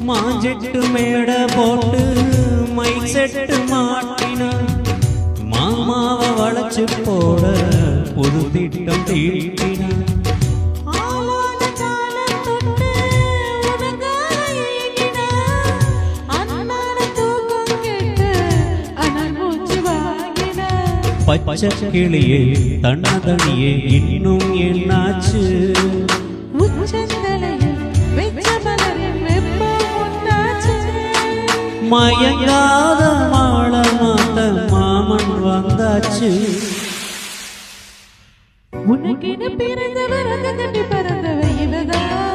மாஞ்செட்டு மேட போட்டு my set மாட்டினா மாமாவை வளைச்சு போட புது திட்டம் தீட்டினா பச்சை கிளியே தன்னதனியே இன்னும் என்னாச்சு மயங்காத மாள மாத்த மாமன் வந்தாச்சு உனக்கு பிறந்தவர் கட்டி பறந்தவை இவதான்